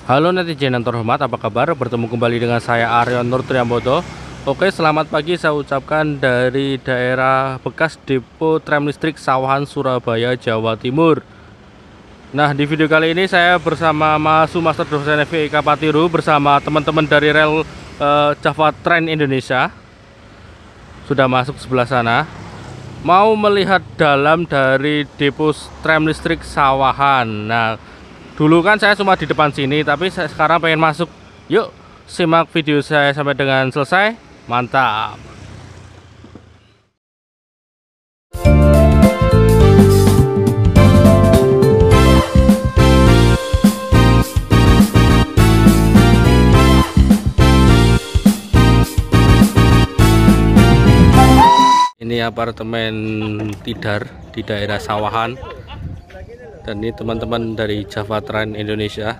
Halo netizen yang terhormat, apa kabar? Bertemu kembali dengan saya Aryon Nur Triambodo. Oke, selamat pagi saya ucapkan dari daerah bekas depo tram listrik Sawahan, Surabaya, Jawa Timur. Nah, di video kali ini saya bersama Mas Master Dosen FIK Patiru bersama teman-teman dari rel Java Train Indonesia. Sudah masuk sebelah sana. Mau melihat dalam dari depo tram listrik Sawahan. Nah, dulu kan saya cuma di depan sini, tapi saya sekarang pengen masuk. Yuk, simak video saya sampai dengan selesai. Mantap. Ini apartemen Tidar di daerah Sawahan. Dan ini teman-teman dari Java Train Indonesia.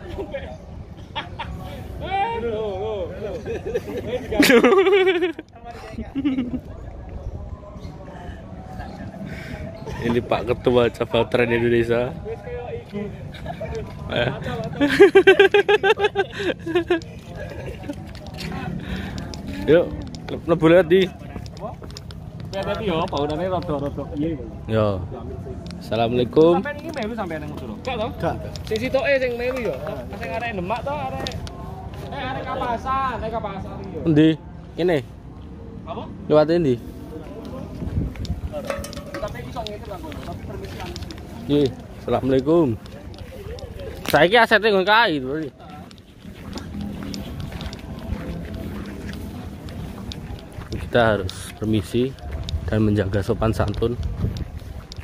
Ini Pak Ketua Java Train Indonesia. Yuk, lebu lihat di. Hati-hati yo, bangunannya rada-rada piye iki. Yo. Assalamualaikum. Sampeyan iki melu sampeyan nang Solo. Gak to? Gak. Sing sitoke sing melu yo. Sing arek Demak to arek. Arek Kapasan, arek Kapasan iki yo. Endi? Kene. Apa? Lewat endi? Tapi iso ngene Bang. Tapi permisi kan. Nggih. Assalamualaikum. Saiki asete nggon kae to. Kita harus permisi dan menjaga sopan santun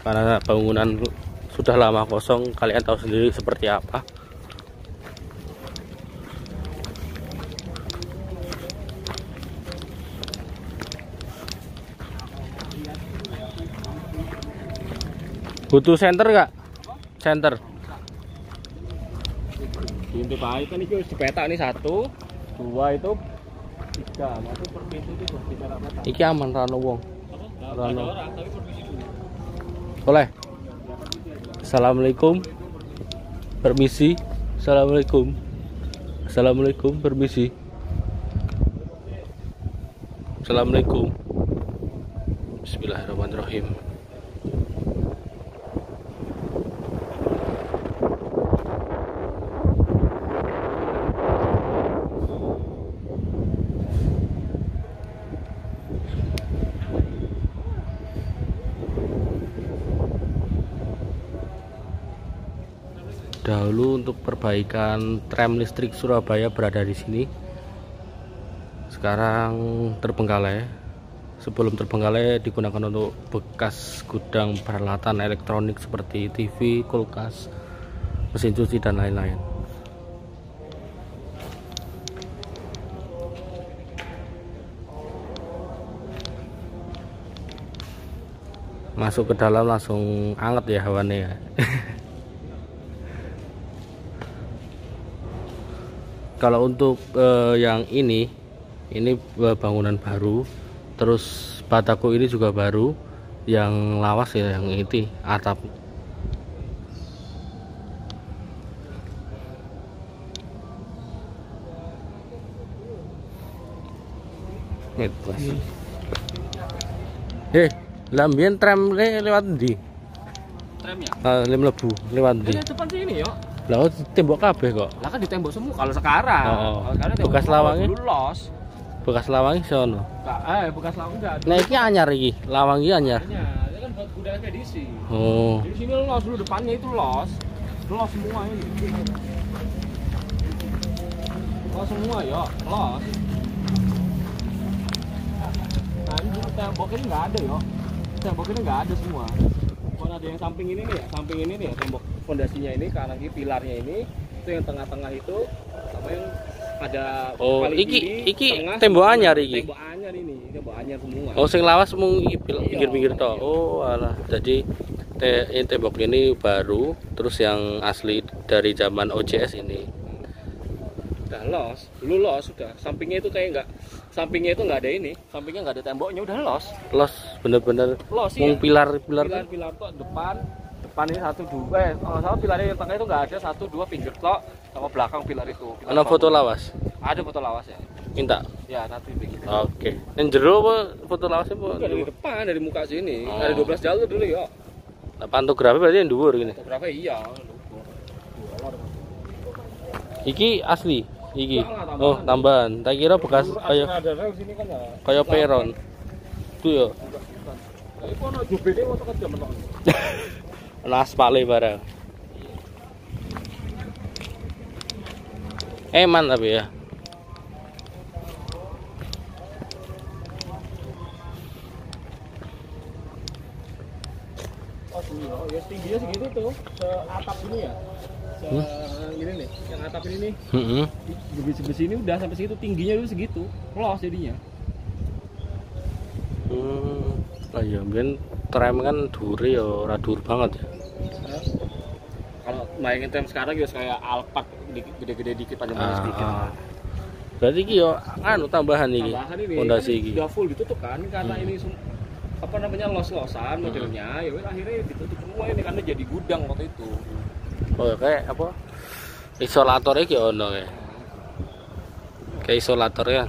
karena bangunan sudah lama kosong, kalian tahu sendiri seperti apa. Butuh senter nggak? Senter. Pintu baik kan iki wis dipetak nih 1, 2 itu 3. Nah, itu per pintu itu berbicara apa? Iki aman rano wong. Rano. Tapi permisi dulu. Boleh. Assalamualaikum. Permisi. Assalamualaikum. Assalamualaikum. Permisi. Assalamualaikum. Bismillahirrahmanirrahim. Dahulu untuk perbaikan tram listrik Surabaya berada di sini. Sekarang terbengkalai. Sebelum terbengkalai digunakan untuk bekas gudang peralatan elektronik seperti TV, kulkas, mesin cuci dan lain-lain. Masuk ke dalam langsung anget ya hawanya ya. Kalau untuk yang ini bangunan baru, terus bataku ini juga baru, yang lawas ya, yang ini atap. Lambien tram lewat di. Tramnya? Mlebu lewat di. Ini depan sini yo. Lah tembok kabeh kok. Lah kan ditembok semua kalau sekarang. Oh. Kalau sekarang tembok Bekas lawangnya? dulu los. Bekas lawangi sono. Bekas lawang enggak. Nah iki anyar iki, lawang iki anyar. Ini kan buat gudang ekspedisi. Oh. Di sini los dulu, depannya itu los. Los semua ini. Los semua ya, los. Nah ini dulu tembok ini nggak ada ya. Tembok ini nggak ada semua. Cuma ada yang samping ini nih ya, samping ini nih ya, tembok fondasinya ini, kanan kiri pilarnya ini, itu yang tengah-tengah itu, sama yang ada paling iki tengah, tembok anyar iki. Tembok anyar ini, tembok anyar semua. Oh, sing lawas mung pinggir-pinggir to. Oh, alah. Jadi tembok ini baru, terus yang asli dari zaman OJS ini. Udah los, dulu los sudah. Sampingnya itu kayak enggak, sampingnya itu nggak ada ini, sampingnya nggak ada temboknya, udah los. Los bener-bener Los mung iya. pilar-pilar. Pilar tuh depan ini 1 2 salah pilarnya yang tengah itu nggak ada 1 2 pinggir tok, sama belakang pilar itu. Pilar Ana foto bangunan. lawas. Ada foto lawas ya. Minta. Ya nanti bikin. Oke. Yang jero apa foto lawasnya apa? Enggak, dari depan, dari muka sini. Oh. Ada 12 jalur dulu ya. Nah, pantografi berarti yang dhuwur gini. Fotografer iya. Iki asli. Iki. Enggak, tambahan. Oh, tambahan. Tak kira bekas kayak ada rel sini kan ya. kayak peron. Itu ya. Tapi kok ono jubene kok tekan jam menok. Ana aspale barang. Eman tapi ya. Oh, sini. Oh, ya tingginya segitu tuh. Ke atap ini ya. Gini nih, yang atap ini nih. Heeh. Besi-besi ini udah sampai situ, tingginya dulu segitu. Los jadinya. Oh iya, mungkin tram kan duri ya, ora dur banget ya. Nah, kalau bayangin tram sekarang ya kayak Alphard gede-gede dikit panjang-panjang sedikit. Berarti iki yo anu tambahan iki. Tambahan ini Pondasi kan iki. udah full ditutup kan karena ini apa namanya los-losan modelnya ya wes akhirnya ditutup semua ini karena jadi gudang waktu itu. Oh, kayak apa? Isolatornya iki ono kayak. Kayak isolator ya.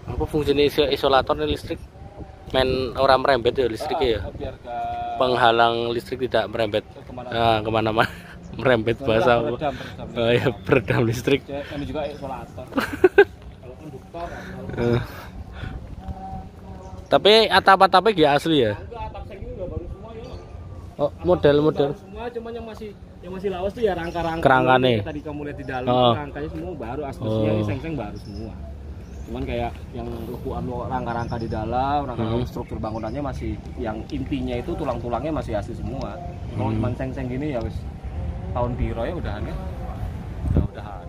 Apa fungsinya isolator nih listrik? Main orang merembet ya listriknya ya. Biar ke Penghalang listrik tidak merembet. kemana Nah, kemana-mana merembet bahasa apa? peredam. Oh ya, peredam listrik. Ini juga isolator. Kalau konduktor Tapi atap-atapnya gak asli ya? enggak atap seng ini udah baru semua ya. Oh, model-model. Baru semua cuman yang masih lawas tuh ya rangka-rangka. Kerangkane. Yang tadi kamu lihat di dalam Oh. rangkanya semua baru aslinya Oh. ini seng-seng baru semua. Cuman kayak yang lekuan rangka-rangka di dalam, rangka struktur bangunannya masih yang intinya itu tulang-tulangnya masih asli semua. Kalau cuman seng-seng gini ya wis tahun piro ya udahan ya. Udahan.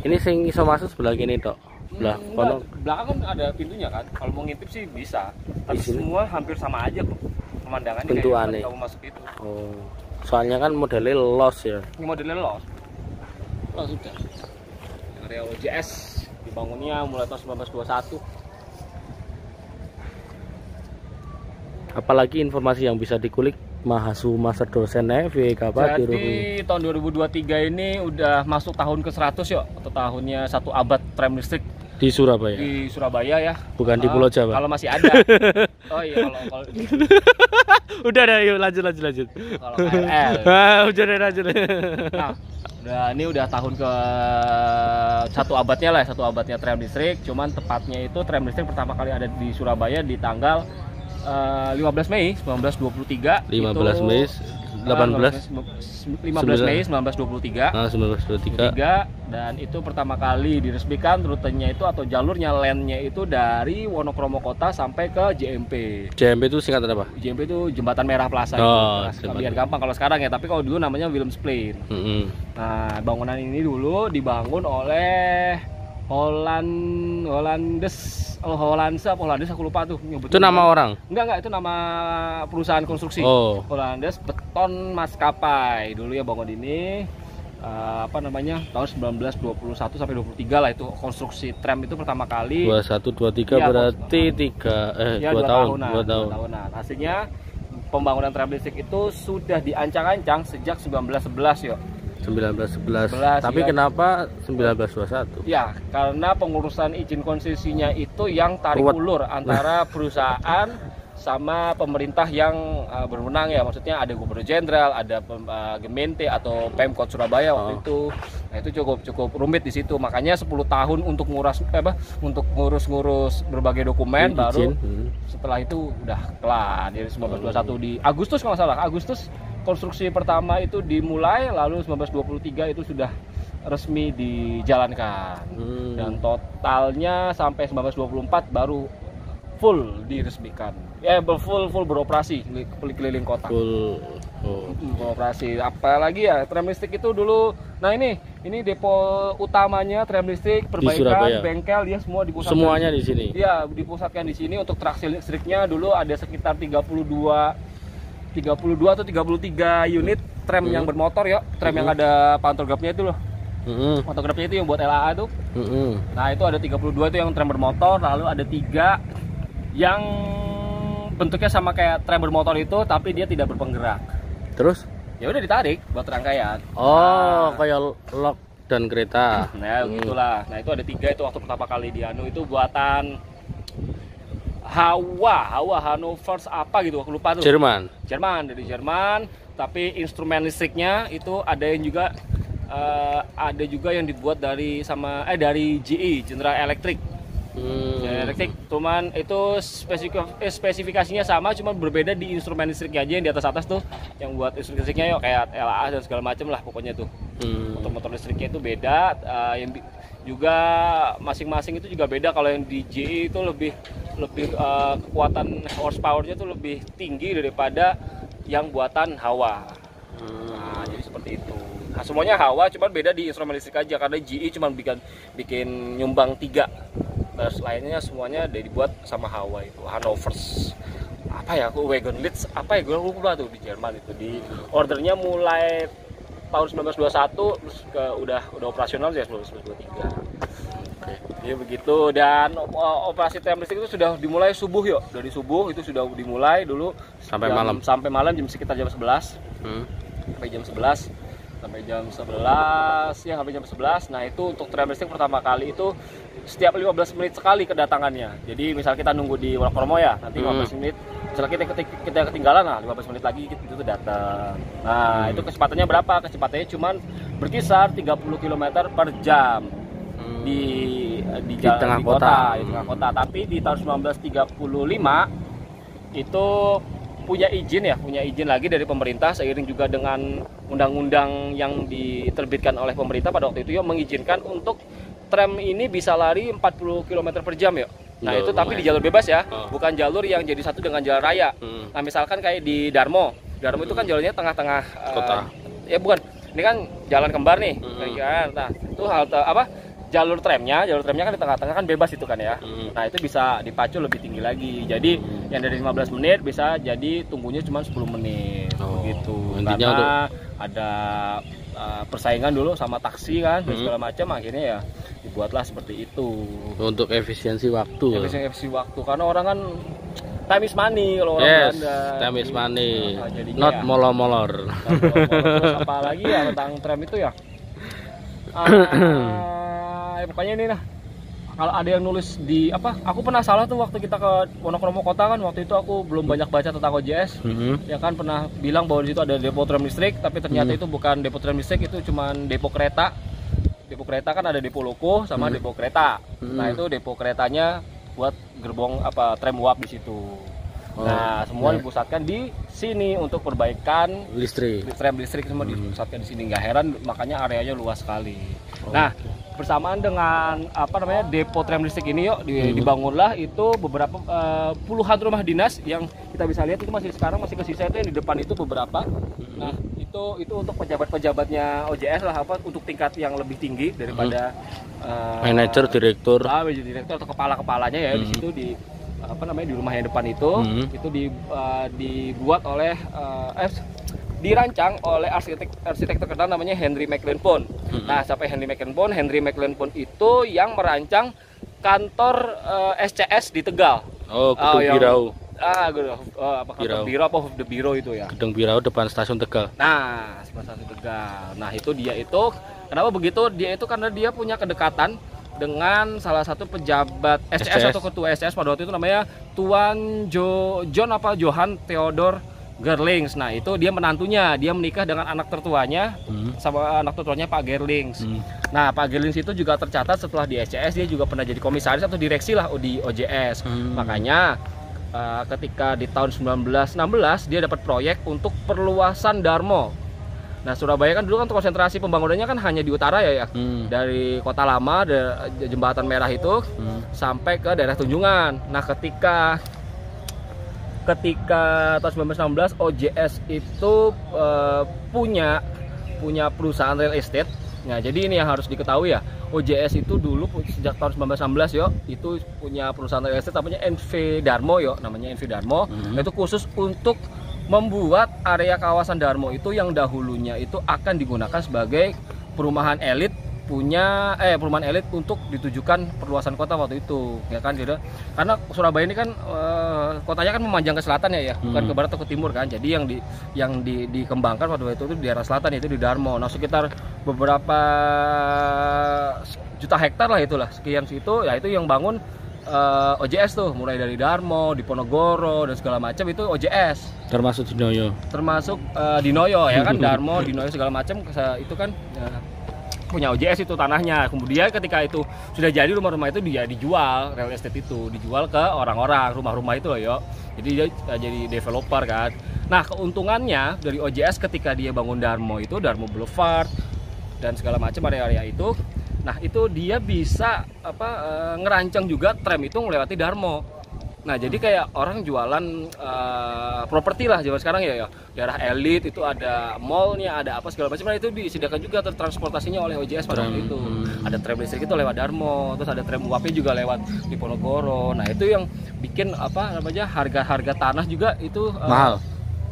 Ini sing iso masuk sebelah kini tok. Sebelah kono. Belakang kan ada pintunya kan. Kalau mau ngintip sih bisa. Tapi Di sini? semua hampir sama aja kok. Pemandangannya Bentukannya. kayak kamu masuk itu. Oh. Soalnya kan modelnya los ya. Ini modelnya los. Los sudah. Yang area OJS dibangunnya mulai tahun 1921. Apalagi informasi yang bisa dikulik Mahasuma Sedosen VK Pati Jadi tahun 2023 ini udah masuk tahun ke-100 yuk, atau tahunnya 1 abad tram listrik di Surabaya. di Surabaya ya. Bukan di Pulau Jawa. Kalau masih ada. Oh iya kalau Udah dah, yuk lanjut. kalau KRL. Udah deh, lanjut. Nah, ini udah tahun ke 1 abadnya lah, 1 abadnya tram listrik. Cuman tepatnya itu tram listrik pertama kali ada di Surabaya di tanggal 15 Mei 1923. 15 Mei 18 15 Mei 1923. 1923. Dan itu pertama kali diresmikan rutenya itu atau jalurnya landnya itu dari Wonokromo Kota sampai ke JMP. JMP itu singkatan apa? JMP itu Jembatan Merah Plaza. Oh, gitu. jembatan. Biar gampang kalau sekarang ya, tapi kalau dulu namanya Willemsplein. Nah, bangunan ini dulu dibangun oleh Hollandes aku lupa tuh nyebutnya. Itu nama orang? Enggak, itu nama perusahaan konstruksi. Oh. Hollandes Beton Maskapai. Dulu ya bangun ini apa namanya? Tahun 1921 sampai 23 lah itu konstruksi tram itu pertama kali. 21 23 Iya, berarti 2 tahun. 2 tahun. tahunan. Hasilnya pembangunan tram listrik itu sudah diancang-ancang sejak 1911 yuk. 1911. 11, Tapi ya. kenapa 1921? Ya, karena pengurusan izin konsesinya itu yang tarik Ruwet. ulur antara perusahaan sama pemerintah yang berwenang ya. Maksudnya ada Gubernur Jenderal, ada Gemeente atau Pemkot Surabaya waktu itu. Nah, itu cukup rumit di situ. Makanya 10 tahun untuk ngurus berbagai dokumen baru setelah itu udah kelar. Jadi 1921 di Agustus kalau nggak salah. Agustus konstruksi pertama itu dimulai, lalu 1923 itu sudah resmi dijalankan. Dan totalnya sampai 1924 baru full diresmikan. Ya, full beroperasi keliling kota. Full. Beroperasi. Apalagi ya tram listrik itu dulu. Nah, ini depo utamanya tram listrik, Surabaya. perbaikan, bengkel dia semua dipusatkan. Semuanya di sini. Iya, dipusatkan di sini. Untuk traksi listriknya dulu ada sekitar 32 atau 33 unit tram yang bermotor ya, tram yang ada pantografnya itu loh. Pantografnya itu yang buat LAA tuh. Nah, itu ada 32 itu yang tram bermotor, lalu ada 3 yang bentuknya sama kayak tram bermotor itu tapi dia tidak berpenggerak. Terus ya udah ditarik buat rangkaian. Oh, kayak lok dan kereta. Nah, begitulah. Nah, itu ada 3 itu waktu pertama kali di anu itu buatan Hawa Hannover apa gitu, aku lupa tuh. Jerman. Dari Jerman, tapi instrumen listriknya itu ada yang juga yang dibuat dari dari GE, General Electric. General Electric, cuman itu spesifikasinya sama, cuma berbeda di instrumen listriknya aja. Yang di atas tuh yang buat instrumen listriknya yuk kayak LA dan segala macam lah pokoknya tuh. Motor-motor listriknya itu beda, yang juga masing-masing itu juga beda. Kalau yang di GE itu lebih kekuatan horsepower-nya tuh lebih tinggi daripada yang buatan Hawa. Nah, jadi seperti itu. Nah, semuanya Hawa, cuman beda di instrumen listrik aja, karena GE cuma bikin nyumbang 3. Terus lainnya semuanya dibuat sama Hawa itu, Hannover. Apa ya, aku Wagon Leeds, apa ya, gue lupa tuh di Jerman itu. Di ordernya mulai tahun 1921 terus udah operasional ya 1923. Ya begitu, dan operasi tram listrik itu sudah dimulai subuh yuk. Dari subuh itu sudah dimulai dulu Sampai malam sekitar jam 11. Sampai jam 11. Sampai jam 11. Nah, itu untuk tram listrik pertama kali itu setiap 15 menit sekali kedatangannya. Jadi misal kita nunggu di Wonokromo ya, nanti 15 menit. Misalnya kita ketinggalan, nah 15 menit lagi itu datang. Nah, itu kecepatannya berapa? Kecepatannya cuma berkisar 30 km per jam. Di tengah kota. Di tengah kota. Tapi di tahun 1935 itu punya izin lagi dari pemerintah, seiring juga dengan undang-undang yang diterbitkan oleh pemerintah pada waktu itu yang mengizinkan untuk tram ini bisa lari 40 km per jam ya. Nah, itu tapi di jalur bebas ya, bukan jalur yang jadi satu dengan jalan raya. Nah, misalkan kayak di Darmo itu kan jalurnya tengah-tengah kota. Ya bukan, ini kan jalan kembar nih. Nah, itu halte jalur tramnya kan di tengah-tengah kan bebas itu kan ya. Nah, itu bisa dipacu lebih tinggi lagi. Jadi yang dari 15 menit bisa jadi tunggunya cuma 10 menit begitu. Karena ada persaingan dulu sama taksi kan dan segala macam, akhirnya ya dibuatlah seperti itu. Untuk efisiensi waktu. Efisiensi waktu, karena orang kan time is money kalau orang Belanda. Time is money. Not ya, molor-molor. Terus apa lagi ya tentang tram itu ya? Pokoknya ini nah, kalau ada yang nulis di aku pernah salah tuh waktu kita ke Wonokromo kota kan, waktu itu aku belum banyak baca tentang OJS. Ya kan, pernah bilang bahwa di situ ada depo tram listrik, tapi ternyata itu bukan depo tram listrik, itu cuman depo kereta. Depo kereta kan ada depo loko sama depo kereta. Nah, itu depo keretanya buat gerbong tram uap di situ. Nah, semua dipusatkan di sini untuk perbaikan tram listrik, semua dipusatkan di sini. Nggak heran makanya areanya luas sekali. Nah, bersamaan dengan depo tram listrik ini dibangunlah itu beberapa puluhan rumah dinas yang kita bisa lihat itu sekarang masih kesisa, itu yang di depan itu beberapa. Nah, itu untuk pejabat-pejabatnya OJS lah, untuk tingkat yang lebih tinggi daripada manajer, direktur atau kepala-kepalanya ya. Di situ di rumah yang depan itu dibuat oleh dirancang oleh arsitek terkenal namanya Henry McLean-Pond. Nah, sampai Henry McLean-Pond itu yang merancang kantor SCS di Tegal. Gedung Birau. Gedung Birau apa The Biro itu ya? Gedung Birau depan stasiun Tegal. Nah, stasiun Tegal. Nah, itu dia itu. Kenapa begitu? Dia itu karena dia punya kedekatan dengan salah satu pejabat SCS atau ketua SCS pada waktu itu, namanya Tuan Johann Theodor Gerlings. Nah, itu dia menantunya, dia menikah dengan anak tertuanya, sama anak tertuanya Pak Gerlings. Nah, Pak Gerlings itu juga tercatat setelah di SCS dia juga pernah jadi komisaris atau direksi lah di OJS. Makanya ketika di tahun 1916 dia dapat proyek untuk perluasan Darmo. Nah, Surabaya kan dulu kan konsentrasi pembangunannya kan hanya di utara ya. Dari Kota Lama, Jembatan Merah itu sampai ke daerah Tunjungan. Nah, ketika tahun 1916 OJS itu punya perusahaan real estate. Nah, jadi ini yang harus diketahui ya. OJS itu dulu sejak tahun 1916 itu punya perusahaan real estate namanya NV Darmo namanya NV Darmo. Itu khusus untuk membuat area kawasan Darmo itu yang dahulunya itu akan digunakan sebagai perumahan elit punya perumahan elit untuk ditujukan perluasan kota waktu itu, ya kan. Jadi karena Surabaya ini kan kotanya kan memanjang ke selatan ya, bukan ke barat atau ke timur kan. Jadi yang dikembangkan waktu itu di daerah selatan, yaitu di Darmo. Nah, sekitar beberapa juta hektar lah itulah, sekian situ, ya itu yang bangun OJS tuh, mulai dari Darmo, Diponegoro dan segala macam itu OJS. Termasuk Dinoyo. Termasuk Dinoyo ya kan, Darmo, Dinoyo segala macam itu kan punya OJS itu tanahnya. Kemudian ketika itu sudah jadi, rumah-rumah itu dia dijual, real estate itu dijual ke orang-orang, rumah-rumah itu loh yo. Jadi dia jadi developer kan. Nah, keuntungannya dari OJS ketika dia bangun Darmo itu, Darmo Boulevard dan segala macam area-area itu. Nah, itu dia bisa ngerancang juga tram itu melewati Darmo. Nah, jadi kayak orang jualan properti lah zaman sekarang ya. Daerah elit itu ada mallnya, ada apa segala macam. Nah, itu disediakan juga transportasinya oleh OJS pada waktu itu. Ada tram listrik itu lewat Darmo, terus ada tram UAP juga lewat Diponegoro. Nah, itu yang bikin harga-harga tanah juga itu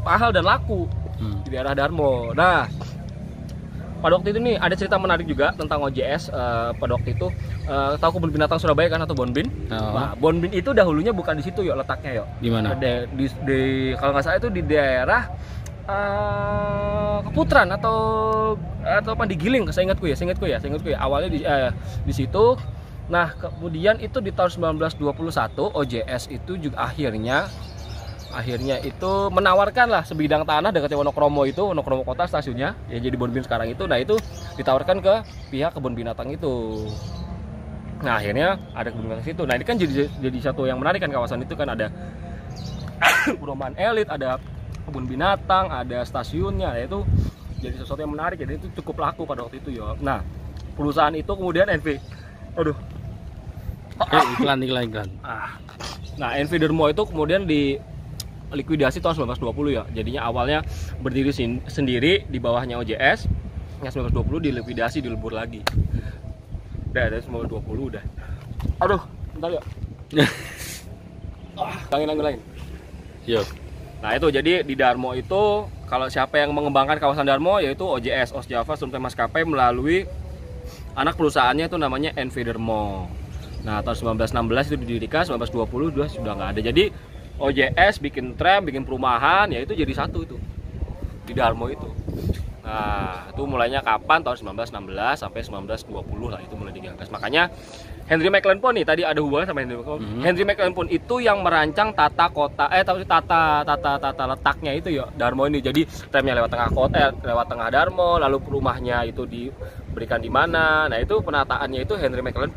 mahal dan laku di daerah Darmo. Nah, pada waktu itu nih ada cerita menarik juga tentang OJS. Pada waktu itu tahu kebun binatang Surabaya kan, atau Bonbin? Nah, Bonbin itu dahulunya bukan di situ letaknya Di mana? Kalau nggak salah itu di daerah Keputran atau apa di Giling, seingatku ya. Awalnya di situ. Nah, kemudian itu di tahun 1921 OJS itu juga akhirnya itu menawarkan lah sebidang tanah dekat Wonokromo Kota stasiunnya yang jadi Bonbin sekarang itu. Nah, itu ditawarkan ke pihak kebun binatang itu. Nah, akhirnya ada kebun binatang situ. Nah, ini kan jadi satu yang menarik kan, kawasan itu kan ada perumahan elit, ada kebun binatang, ada stasiunnya. Nah, itu jadi sesuatu yang menarik, jadi itu cukup laku pada waktu itu ya. Nah, perusahaan itu kemudian iklan. Nah, NV Darmo itu kemudian di likuidasi tahun 1920 ya. Jadinya awalnya berdiri sendiri di bawahnya OJS. Yang 1920 dilikuidasi, dilebur lagi. Udah dari 1920 udah. Aduh, bentar ya. Angin. Yo. Nah, itu jadi di Darmo itu kalau siapa yang mengembangkan kawasan Darmo yaitu OJS, Osjava Sumter Maskapai, melalui anak perusahaannya itu namanya NV Darmo. Nah, tahun 1916 itu didirikan, 1920 sudah nggak ada. Jadi OJS bikin tram, bikin perumahan, ya itu jadi satu itu di Darmo itu. Nah, itu mulainya kapan? Tahun 1916 sampai 1920 lah, itu mulai digagas. Makanya Henry McLean nih, tadi ada hubungan sama Henry McLean. Henry McLean itu yang merancang tata letaknya itu ya Darmo ini. Jadi tramnya lewat tengah kota, lewat tengah Darmo, lalu rumahnya itu diberikan di mana. Nah, itu penataannya itu Henry McLean.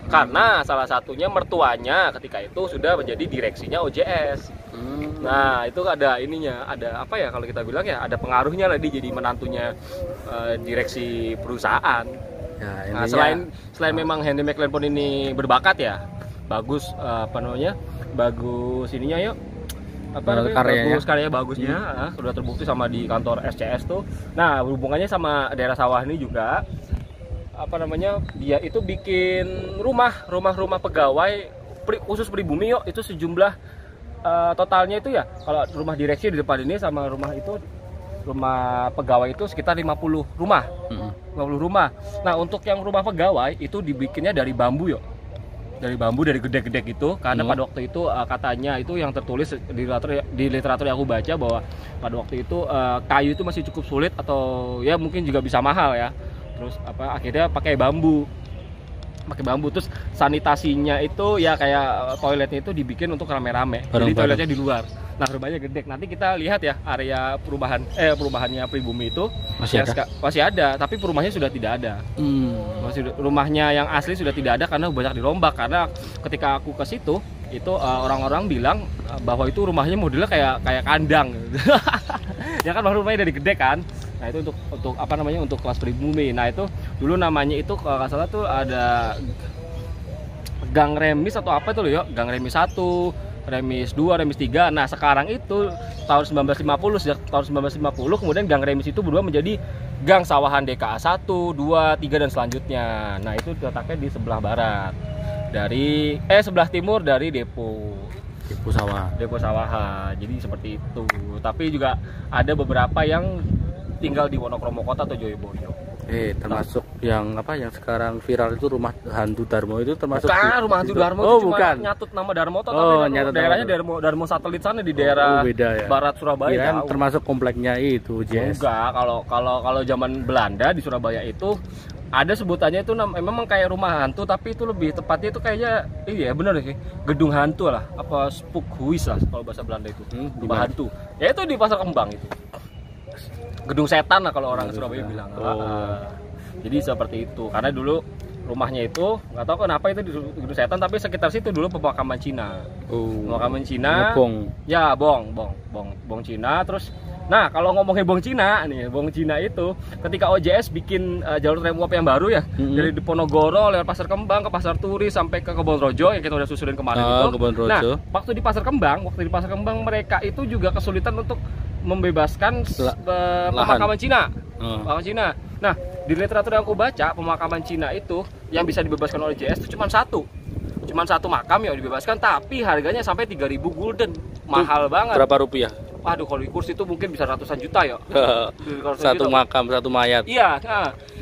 Karena salah satunya mertuanya ketika itu sudah menjadi direksinya OJS. Nah, itu ada ininya, ada apa ya kalau kita bilang ya, ada pengaruhnya lah, dia jadi menantunya direksi perusahaan. Nah, selain memang Henry McLean ini berbakat ya, bagus bagus ininya yuk. Bagus karyanya bagusnya, sudah terbukti sama di kantor SCS tuh. Nah, hubungannya sama daerah sawah ini juga. Dia itu bikin rumah pegawai khusus pribumi yuk, itu sejumlah totalnya itu ya, kalau rumah direksi di depan ini sama rumah pegawai itu sekitar 50 rumah. 50 rumah. Nah, untuk yang rumah pegawai itu dibikinnya dari bambu yuk. Dari gede-gede gitu, karena pada waktu itu katanya itu yang tertulis di literatur yang aku baca, bahwa pada waktu itu kayu itu masih cukup sulit atau ya mungkin juga bisa mahal ya. Terus akhirnya pakai bambu, terus sanitasinya itu ya kayak toiletnya itu dibikin untuk rame-rame, jadi toiletnya di luar. Nah, rumahnya gede. Nanti kita lihat ya area perumahannya pribumi itu masih ada, tapi perumahannya sudah tidak ada. Rumahnya yang asli sudah tidak ada karena banyak dirombak. Karena ketika aku ke situ itu orang-orang bilang bahwa itu rumahnya modelnya kayak kandang. Ya kan, rumahnya dari gede kan. Nah, itu untuk kelas pribumi. Nah, itu dulu namanya itu kalau nggak salah tuh ada Gang Remis atau apa itu loh ya, Gang Remis 1, Remis 2, Remis 3. Nah, sekarang itu tahun 1950, sejak tahun 1950 kemudian Gang Remis itu berubah menjadi Gang Sawahan DKA 1, 2, 3 dan selanjutnya. Nah, itu letaknya di sebelah barat sebelah timur dari depo sawahan. Jadi seperti itu. Tapi juga ada beberapa yang tinggal di Wonokromo Kota atau Joyoboyo. Termasuk yang apa yang sekarang viral itu rumah hantu Darmo itu termasuk Bukan, rumah hantu Darmo oh, itu cuma bukan. nyatut nama Darmo toh, Oh, tapi nyatut daerahnya nama. Darmo satelit sana di daerah beda ya. barat Surabaya. Kirain Jauh. termasuk kompleknya itu JS. Enggak, kalau zaman Belanda di Surabaya itu ada sebutannya itu memang kayak rumah hantu, tapi itu lebih tepatnya itu kayaknya iya benar sih, gedung hantu lah, apa spookhuis lah kalau bahasa Belanda itu. Rumah hantu. Ya itu di Pasar Kembang itu. Gedung setan lah kalau orang Surabaya bilang. Jadi seperti itu. Karena dulu rumahnya itu nggak tahu kenapa itu di gedung setan, tapi sekitar situ dulu pemakaman Cina. Pemakaman Cina. Bong. Ya, bong Cina. Terus nah, kalau ngomongin bong Cina nih, bong Cina itu ketika OJS bikin jalur tram uap yang baru ya, dari Diponegoro lewat Pasar Kembang ke Pasar Turi sampai ke Kebonrojo yang kita udah susulin kemarin itu. Nah, waktu di Pasar Kembang mereka itu juga kesulitan untuk membebaskan pemakaman Cina. Pemakaman Cina. Nah, di literatur yang aku baca, pemakaman Cina itu yang bisa dibebaskan oleh JS itu cuma satu makam yang dibebaskan, tapi harganya sampai 3.000 gulden. Mahal banget. Berapa rupiah? Waduh, kalau di kurs itu mungkin bisa ratusan juta ya. Satu makam, satu mayat. Iya,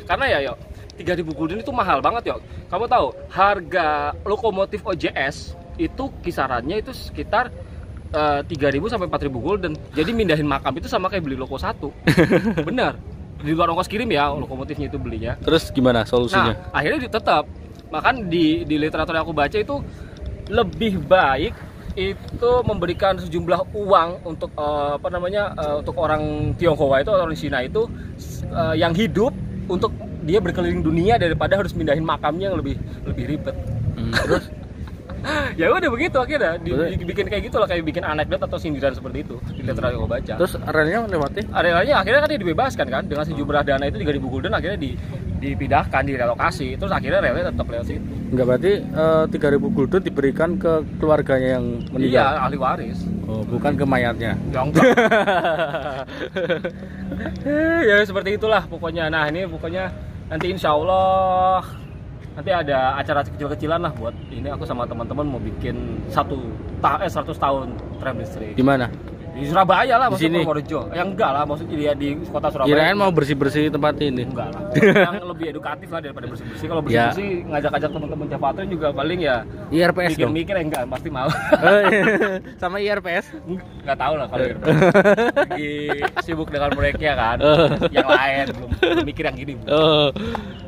karena ya 3.000 gulden itu mahal banget ya. Kamu tahu harga lokomotif OJS itu kisarannya itu sekitar 3.000 sampai 4.000 gulden. Jadi mindahin makam itu sama kayak beli loko satu. Benar. Di luar ongkos kirim ya lokomotifnya itu belinya. Terus gimana solusinya? Nah, akhirnya tetap. Makan di literatur yang aku baca itu lebih baik itu memberikan sejumlah uang untuk untuk orang Tionghoa itu, orang Cina itu yang hidup, untuk dia berkeliling dunia daripada harus mindahin makamnya yang lebih ribet. Terus ya udah begitu akhirnya dibikin kayak gitu lah, kayak bikin anekdot atau sindiran seperti itu di literatur yang aku baca. Terus areanya lewati? Areanya akhirnya kan dia dibebaskan kan dengan sejumlah dana itu 3.000 gulden, akhirnya dipindahkan, direlokasi. Terus akhirnya relnya tetap lewat situ. Enggak, berarti 3.000 gulden diberikan ke keluarganya yang meninggal? Iya, ahli waris. Oh, bukan ke mayatnya? Ya enggak. Ya seperti itulah pokoknya. Nah ini pokoknya nanti insya Allah nanti ada acara kecil-kecilan lah buat ini, aku sama teman-teman mau bikin 100 tahun tram listrik. Di mana? Di Surabaya lah, di sini. Purworejo. Ya enggak lah, maksudnya dia di kota Surabaya. Kirain mau bersih-bersih tempat ini. Enggak lah. Yang lebih edukatif lah daripada bersih-bersih. Kalau bersih-bersih ngajak-ngajak teman-teman Javatren juga paling ya IRPS dong. Mikir enggak, pasti mau. Sama IRPS? Enggak tahu lah kalau IRPS. Lagi sibuk dengan proyeknya kan. Yang lain belum mikir yang gini.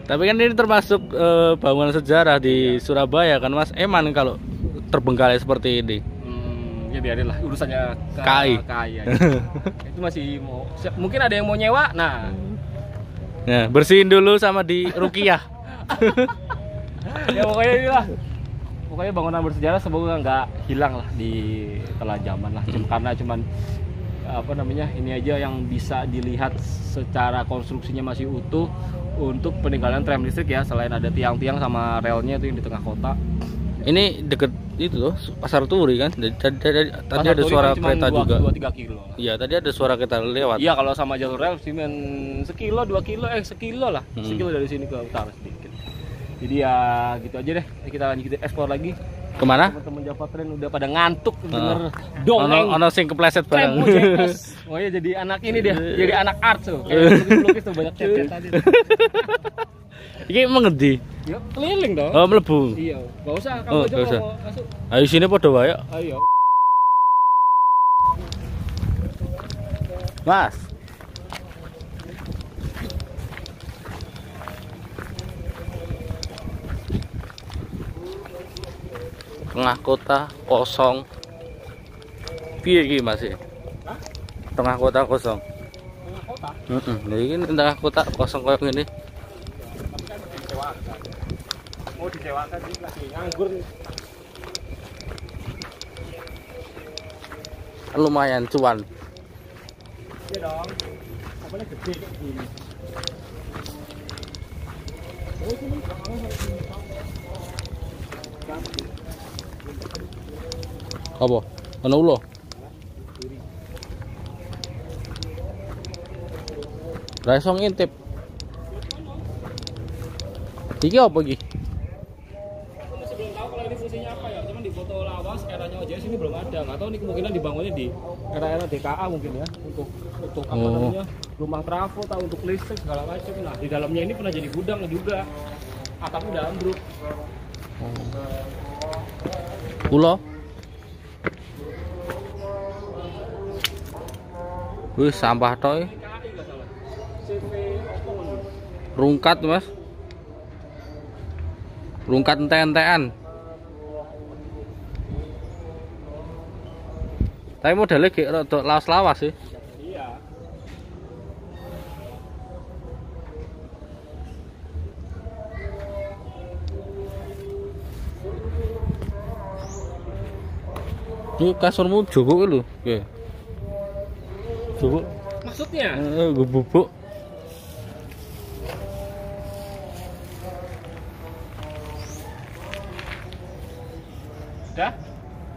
Tapi kan ini termasuk bangunan sejarah di Surabaya kan Mas Eman kalau terbengkalai seperti ini. Ya biarin lah urusannya KAI aja. Itu masih mau, mungkin ada yang mau nyewa. Nah bersihin dulu sama di Rukiah. Ya pokoknya inilah, pokoknya bangunan bersejarah semoga nggak hilang lah di telah zaman lah. Karena cuman ini aja yang bisa dilihat secara konstruksinya masih utuh untuk peninggalan tram listrik ya, selain ada tiang-tiang sama relnya itu yang di tengah kota. Ini deket itu loh, Pasar Turi kan. Tadi ada suara kereta juga. 2-3 kilo. Iya, tadi ada suara kereta lewat. Iya, kalau sama jalur rel sih sekilo, 2 kilo, sekilo lah. Sekilo dari sini ke utara sedikit. Jadi ya gitu aja deh. Kita lanjutin explore lagi. Kemana? Teman-teman Javatren udah pada ngantuk denger dongeng. Ono sing kepleset bareng. Oh iya, jadi anak ini dia, jadi anak art tuh. Kayak lukis tuh banyak cat tadi. Iki mengendi? Ya keliling dong. Oh, mlebu. Iya, enggak usah kamu aja mau masuk. Ayo sini padha wae. Ayo. Mas. Tengah kota kosong. Piye iki Mas? Hah? Tengah kota kosong. Tengah kota? Lha iki tengah kota kosong kayak gini. Mau disewakan sih, lagi nganggur nih. Lumayan cuan. Iya dong. Apanya gede kayak gini. Apa? Ono ulo. Lah iso ngintip. Iki apa iki? Aku masih belum tahu kalau ini fungsinya apa ya, cuman di foto lawang skenanya OJS ini belum ada. Nggak tahu nih kemungkinan dibangunnya di era-era DKA mungkin ya untuk apa namanya rumah trafo atau untuk listrik segala macam. Nah di dalamnya ini pernah jadi gudang juga. Atapnya udah ambruk. Pulau. Wih, sampah toy. Rungkat, Mas. Rungkat ente-entean. Tapi modelnya kayak rada lawas-lawas sih. Iya. Ini kasurmu jogok lho, nggih. Jogok. Maksudnya? Gue bubuk. Udah?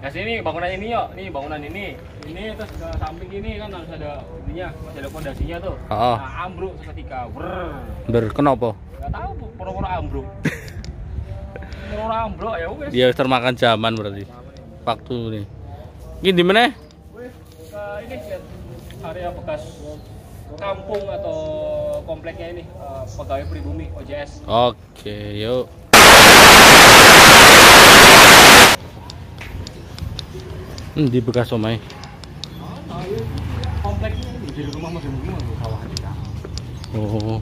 Nah sini bangunan ini yuk, nih bangunan ini terus ke samping ini kan harus ada ininya, masih ada fondasinya tuh. Oh. Nah, ambruk seketika. Kenapa? Gak tahu, pura-pura ambruk. Pura-pura ambruk ya wes. Dia termakan zaman berarti. Waktu nih. Ini di mana? Wih, ini lihat area bekas kampung atau kompleknya ini pegawai pribumi OJS. Oke, yuk. Di bekas omai. Kompleknya ini jadi rumah masing kawasan kita. Oh.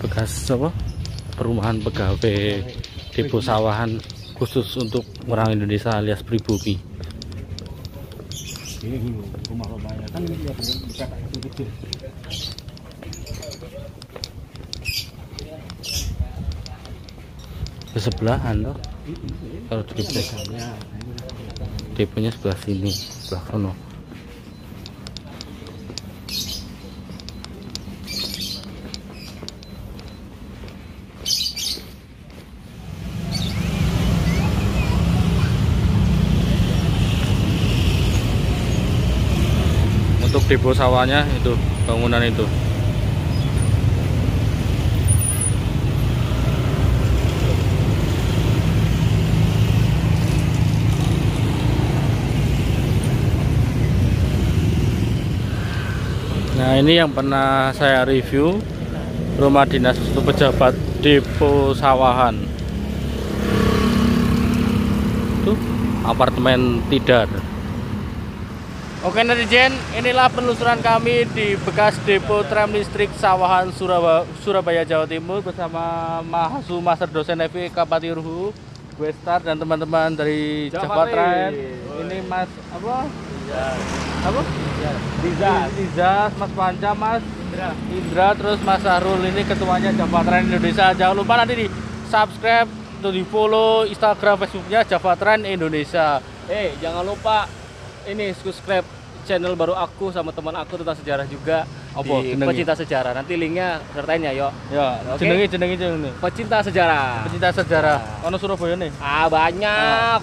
Bekas apa? Perumahan pegawai depo sawahan khusus untuk orang Indonesia alias pribumi. Ini dulu rumah-rumahnya kan ini ya bukan kecil. Sebelahan loh. Kalau deponya sebelah sini, sebelah sono. Untuk depo sawahnya itu bangunan itu. Nah ini yang pernah saya review rumah dinas untuk pejabat depo sawahan. Tuh apartemen tidar. Oke netizen, inilah penelusuran kami di bekas depo tram listrik Sawahan Surabaya Jawa Timur bersama Mahasu Master Dosen FIK Patiruhu, gue Star dan teman-teman dari Javatren. Ini Mas apa? Apa? Diza, Mas Panca, Mas Indra, terus Mas Sarul, ini ketuanya Javatren Indonesia. Jangan lupa nanti di subscribe atau di follow Instagram, Facebooknya Javatren Indonesia. Jangan lupa ini subscribe channel baru aku sama teman aku tentang sejarah juga. Di Pecinta Sejarah. Nanti linknya sertain ya, yuk. Ya, jenenge. Pecinta Sejarah. Pecinta Sejarah. Ono Surabaya nih. Banyak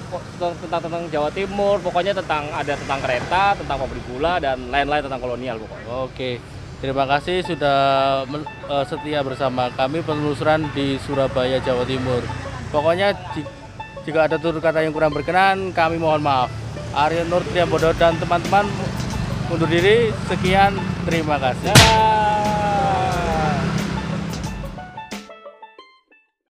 tentang Jawa Timur, pokoknya ada tentang kereta, tentang pabrik gula dan lain-lain tentang kolonial pokoknya. Oke. Terima kasih sudah setia bersama kami penelusuran di Surabaya, Jawa Timur. Pokoknya jika ada tutur kata yang kurang berkenan, kami mohon maaf. Aryo Nur Triambodo dan teman-teman undur diri. Sekian, terima kasih.